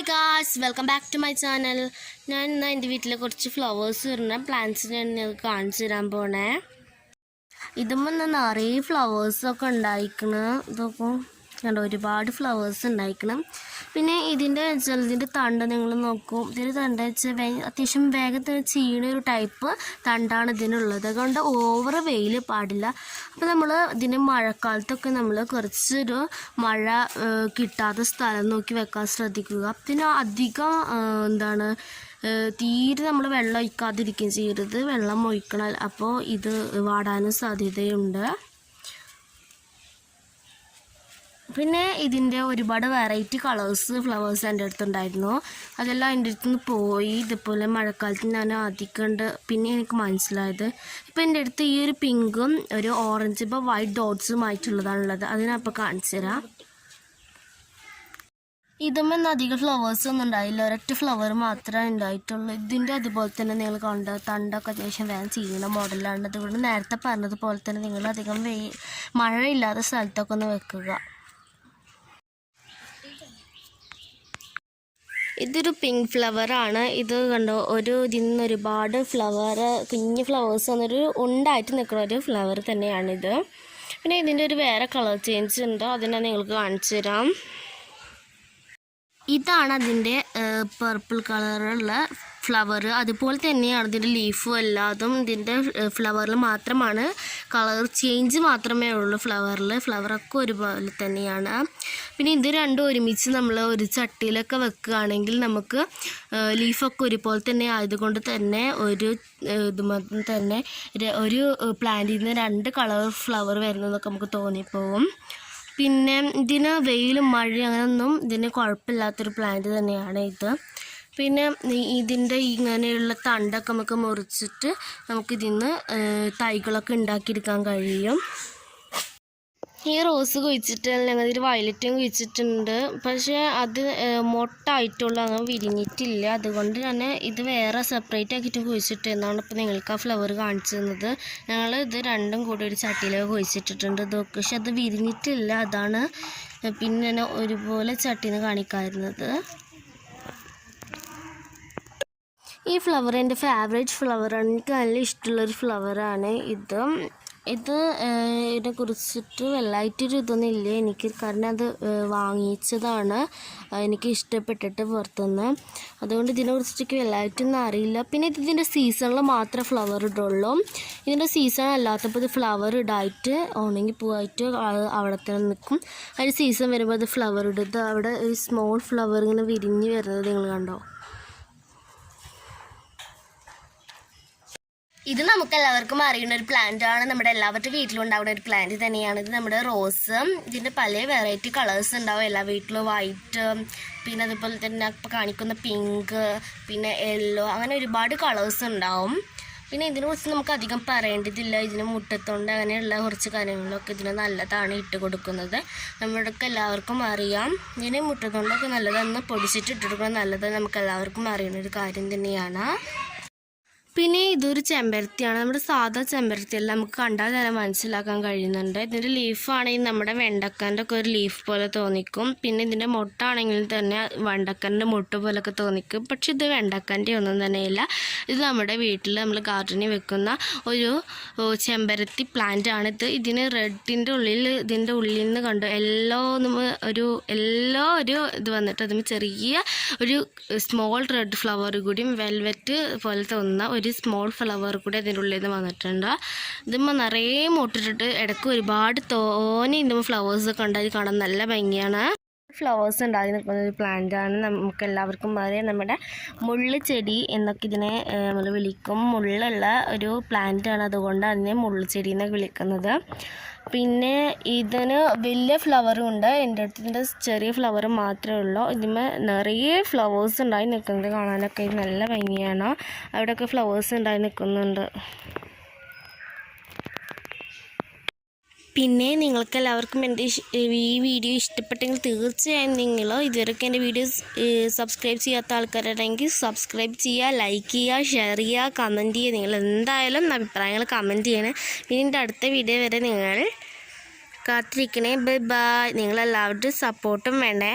Hi guys, welcome back to my channel. ഞാൻ ഇന്ന് എൻ്റെ വീട്ടിലെ കുറച്ച് ഫ്ലവേഴ്സ് വരുന്ന പ്ലാന്റ്സിനാണ് ഞങ്ങൾക്ക് കാണിച്ചു തരാൻ പോണേ. ഇതുമ്പോൾ നിറയെ ഫ്ലവേഴ്സൊക്കെ ഉണ്ടായിക്കണം. ഇതൊക്കെ കണ്ടോ, ഒരുപാട് ഫ്ലവേഴ്സ് ഉണ്ടായിക്കണം. പിന്നെ ഇതിൻ്റെ തണ്ട് നിങ്ങൾ നോക്കും. ഇതിൻ്റെ തണ്ട് വെച്ചാൽ അത്യാവശ്യം വേഗത്തിൽ ചീണ ഒരു ടൈപ്പ് തണ്ടാണ് ഇതിനുള്ളത്. അതുകൊണ്ട് ഓവർ വെയിൽ പാടില്ല. അപ്പോൾ നമ്മൾ ഇതിന് മഴക്കാലത്തൊക്കെ നമ്മൾ കുറച്ചൊരു മഴ കിട്ടാത്ത സ്ഥലം നോക്കി വെക്കാൻ ശ്രദ്ധിക്കുക. പിന്നെ അധികം തീരെ നമ്മൾ വെള്ളം ഒഴിക്കാതിരിക്കുകയും ചെയ്യരുത്. വെള്ളം ഒഴിക്കണം, അപ്പോൾ ഇത് വാടാനും സാധ്യതയുണ്ട്. പിന്നെ ഇതിൻ്റെ ഒരുപാട് വെറൈറ്റി ഫ്ലവേഴ്സ് എൻ്റെ അടുത്തുണ്ടായിരുന്നു. അതെല്ലാം എൻ്റെ അടുത്ത് നിന്ന് പോയി. ഇതുപോലെ മഴക്കാലത്ത് ഞാൻ ആദ്യമുണ്ട്. പിന്നെ എനിക്ക് മനസ്സിലായത് ഇപ്പോൾ എൻ്റെ അടുത്ത് ഈ ഒരു പിങ്കും ഒരു ഓറഞ്ച് ഇപ്പോൾ വൈറ്റ് ഡോട്ട്സുമായിട്ടുള്ളതാണുള്ളത്. അതിനപ്പോൾ കാണിച്ചു തരാം. ഇതുമ്പോൾ അധികം ഫ്ലവേഴ്സ് ഒന്നും ഉണ്ടായില്ല, ഒരൊറ്റ ഫ്ലവർ മാത്രമേ ഉണ്ടായിട്ടുള്ളൂ. ഇതിൻ്റെ അതുപോലെ തന്നെ നിങ്ങൾ കണ്ട തണ്ടൊക്കെ അത്യാവശ്യം വേഗം ചെയ്യുന്ന മോഡലാണ്. അതുകൊണ്ട് നേരത്തെ പറഞ്ഞതുപോലെ തന്നെ നിങ്ങൾ അധികം മഴയില്ലാത്ത സ്ഥലത്തൊക്കെ ഒന്ന് വെക്കുക. ഇതൊരു പിങ്ക് ഫ്ലവറാണ്. ഇത് കണ്ടോ, ഇതിൽ നിന്ന് ഒരുപാട് കുഞ്ഞ് ഫ്ലവേഴ്സ് വന്നൊരു ഉണ്ടായിട്ട് നിൽക്കുന്ന ഒരു ഫ്ലവർ തന്നെയാണിത്. പിന്നെ ഇതിൻ്റെ ഒരു വേറെ കളർ ചേഞ്ച് ഉണ്ട്, അതിനെ നിങ്ങൾക്ക് കാണിച്ചു തരാം. ഇതാണ് അതിൻ്റെ പർപ്പിൾ കളറുള്ള ഫ്ലവർ. അതുപോലെ തന്നെയാണ് ഇതിൻ്റെ ലീഫും എല്ലാതും. ഇതിൻ്റെ ഫ്ലവറിൽ മാത്രമാണ് കളർ ചേഞ്ച് മാത്രമേ ഉള്ളൂ. ഫ്ലവറൊക്കെ ഒരുപോലെ തന്നെയാണ്. പിന്നെ ഇത് രണ്ടും ഒരുമിച്ച് നമ്മൾ ഒരു ചട്ടിയിലൊക്കെ വെക്കുകയാണെങ്കിൽ നമുക്ക് ലീഫൊക്കെ ഒരുപോലെ തന്നെ ആയതുകൊണ്ട് തന്നെ ഒരു പ്ലാന്റിൽ നിന്ന് 2 കളർ ഫ്ലവർ വരുന്നതൊക്കെ നമുക്ക് തോന്നിപ്പോവും. പിന്നെ ഇതിന് വെയിലും മഴയും അങ്ങനെയൊന്നും ഇതിന് കുഴപ്പമില്ലാത്തൊരു പ്ലാന്റ് തന്നെയാണ് ഇത്. പിന്നെ ഇതിൻ്റെ ഇങ്ങനെയുള്ള തണ്ടൊക്കെ നമുക്ക് മുറിച്ചിട്ട് നമുക്കിതിന്ന് തൈകളൊക്കെ ഉണ്ടാക്കിയെടുക്കാൻ കഴിയും. ഈ റോസ് കുഴിച്ചിട്ട് ഞങ്ങൾ ഇതിൽ വയലറ്റും കുഴിച്ചിട്ടുണ്ട്. പക്ഷേ അത് മൊട്ടായിട്ടുള്ള അങ്ങനെ വിരിഞ്ഞിട്ടില്ല. അതുകൊണ്ട് തന്നെ ഇത് വേറെ സെപ്പറേറ്റ് ആക്കിയിട്ട് കുഴിച്ചിട്ട് എന്നാണ് ഇപ്പോൾ നിങ്ങൾക്ക് ആ ഫ്ലവർ കാണിച്ചു തന്നത്. ഞങ്ങൾ ഇത് രണ്ടും കൂടി ഒരു ചട്ടിയിലൊക്കെ കുഴിച്ചിട്ടിട്ടുണ്ട്. ഇതൊക്കെ പക്ഷെ അത് വിരിഞ്ഞിട്ടില്ല. അതാണ് പിന്നെ ഒരുപോലെ ചട്ടിന്ന് കാണിക്കാറുള്ളത്. ഈ ഫ്ലവർ എൻ്റെ ഫേവറേറ്റ് ഫ്ലവറാണ്. എനിക്ക് നല്ല ഇഷ്ടമുള്ളൊരു ഫ്ലവറാണ് ഇതിനെ കുറിച്ചിട്ട് വലുതായിട്ടൊരു ഇതൊന്നും ഇല്ല എനിക്ക്, കാരണം അത് വാങ്ങിച്ചതാണ് എനിക്ക് ഇഷ്ടപ്പെട്ടിട്ട് പുറത്തുനിന്ന്. അതുകൊണ്ട് ഇതിനെ കുറിച്ചിട്ട് വലുതായിട്ടൊന്നും അറിയില്ല. പിന്നെ ഇതിൻ്റെ സീസണിൽ മാത്രമേ ഫ്ലവർ ഇടുള്ളൂ. ഇതിൻ്റെ സീസൺ അല്ലാത്തപ്പോൾ ഇത് ഫ്ലവർ ഇടായിട്ട് ഉണങ്ങി പോയിട്ട് അവിടെ തന്നെ നിൽക്കും. അതിന് സീസൺ വരുമ്പോൾ അത് ഫ്ലവർ ഇടും. അവിടെ ഒരു സ്മോൾ ഫ്ലവർ ഇങ്ങനെ വിരിഞ്ഞ് വരുന്നത് നിങ്ങൾ കണ്ടോ. ഇത് നമുക്ക് എല്ലാവർക്കും അറിയുന്ന ഒരു പ്ലാന്റ് ആണ്. നമ്മുടെ എല്ലാവരുടെ വീട്ടിലും ഉണ്ടാവുന്ന ഒരു പ്ലാന്റ് തന്നെയാണ് ഇത്. നമ്മുടെ റോസ്. ഇതിൻ്റെ പല വെറൈറ്റി കളേഴ്സ് ഉണ്ടാവും എല്ലാ വീട്ടിലും. വൈറ്റ്, പിന്നെ അതുപോലെ തന്നെ ഇപ്പോൾ കാണിക്കുന്ന പിങ്ക്, പിന്നെ യെല്ലോ, അങ്ങനെ ഒരുപാട് കളേഴ്സ് ഉണ്ടാവും. പിന്നെ ഇതിനെക്കുറിച്ച് നമുക്ക് അധികം പറയേണ്ടതില്ല. ഇതിന് മുട്ടത്തോണ്ട് അങ്ങനെയുള്ള കുറച്ച് കാര്യങ്ങളൊക്കെ ഇതിന് നല്ലതാണ് ഇട്ട് കൊടുക്കുന്നത്. നമ്മുടെയൊക്കെ എല്ലാവർക്കും അറിയാം. ഇതിന് മുട്ടത്തോണ്ടൊക്കെ നല്ലതെന്ന് പൊടിച്ചിട്ട് ഇട്ട് കൊടുക്കുന്നത് നല്ലത് നമുക്ക് എല്ലാവർക്കും അറിയുന്ന ഒരു കാര്യം തന്നെയാണ്. പിന്നെ ഇതൊരു ചെമ്പരത്തിയാണ്. നമ്മുടെ സാധാ ചെമ്പരത്തിയല്ല, നമുക്ക് കണ്ടാൽ തന്നെ മനസ്സിലാക്കാൻ കഴിയുന്നുണ്ട്. ഇതിൻ്റെ ലീഫാണെങ്കിൽ നമ്മുടെ വെണ്ടക്കൻ്റെ ഒക്കെ ഒരു ലീഫ് പോലെ തോന്നിക്കും. പിന്നെ ഇതിൻ്റെ മുട്ടാണെങ്കിൽ തന്നെ വെണ്ടക്കൻ്റെ മുട്ട പോലൊക്കെ തോന്നിക്കും. പക്ഷെ ഇത് വെണ്ടക്കൻ്റെ ഒന്നും തന്നെയില്ല. ഇത് നമ്മുടെ വീട്ടിൽ നമ്മൾ ഗാർഡനിൽ വെക്കുന്ന ഒരു ചെമ്പരത്തി പ്ലാന്റ് ആണ് ഇത്. ഇതിന് ഇതിൻ്റെ ഉള്ളിൽ നിന്ന് കണ്ടു എല്ലോ ഒരു ഇത് വന്നിട്ട് അതിന് ചെറിയ ഒരു സ്മോൾ റെഡ് ഫ്ലവർ കൂടിയും വെൽവെറ്റ് പോലെ തോന്നുന്ന ഒരു സ്മോൾ ഫ്ലവർ കൂടി അതിൻ്റെ ഉള്ളിൽ നിന്ന് വന്നിട്ടുണ്ട്. ഇതുമ്പോൾ നിറയെ മുട്ടിട്ടിട്ട് ഇടയ്ക്ക് ഒരുപാട് തോനെ ഇതിൻ്റെ ഫ്ലവേഴ്സൊക്കെ ഉണ്ടായി കാണാൻ നല്ല ഭംഗിയാണ്. ഫ്ലവേഴ്സ് ഉണ്ടായി നിൽക്കുന്ന ഒരു പ്ലാന്റാണ്. നമുക്ക് എല്ലാവർക്കും അറിയാം, നമ്മുടെ മുള്ള് ചെടി എന്നൊക്കെ ഇതിനെ നമ്മൾ വിളിക്കും. മുള്ളുള്ള ഒരു പ്ലാന്റാണ്, അതുകൊണ്ട് അതിനെ മുള്ള് ചെടി എന്നൊക്കെ വിളിക്കുന്നത്. പിന്നെ ഇതിന് വലിയ ഫ്ലവറും ഉണ്ട്. എൻ്റെ അടുത്ത് ഇതിൻ്റെ ചെറിയ ഫ്ലവർ മാത്രമേ ഉള്ളൂ. ഇതിന് നിറയെ ഫ്ലവേഴ്സ് ഉണ്ടായി നിൽക്കുന്നത് കാണാനൊക്കെ നല്ല ഭംഗിയാണ്. അവിടെയൊക്കെ ഫ്ലവേഴ്സ് ഉണ്ടായി നിൽക്കുന്നുണ്ട്. പിന്നെ നിങ്ങൾക്ക് എല്ലാവർക്കും എൻ്റെ ഈ വീഡിയോ ഇഷ്ടപ്പെട്ടെങ്കിൽ തീർച്ചയായും നിങ്ങൾ ഇതുവരെയൊക്കെ എൻ്റെ വീഡിയോസ് സബ്സ്ക്രൈബ് ചെയ്യാത്ത ആൾക്കാരുണ്ടെങ്കിൽ സബ്സ്ക്രൈബ് ചെയ്യുക, ലൈക്ക് ചെയ്യുക, ഷെയർ ചെയ്യുക, കമൻറ്റ് ചെയ്യുക. നിങ്ങൾ എന്തായാലും അഭിപ്രായങ്ങൾ കമൻറ്റ് ചെയ്യണം. പിന്നെ എൻ്റെ അടുത്ത വീഡിയോ വരെ നിങ്ങൾ കാത്തിരിക്കണേ. Bye bye. നിങ്ങളെല്ലാവരുടെയും സപ്പോർട്ടും വേണേ.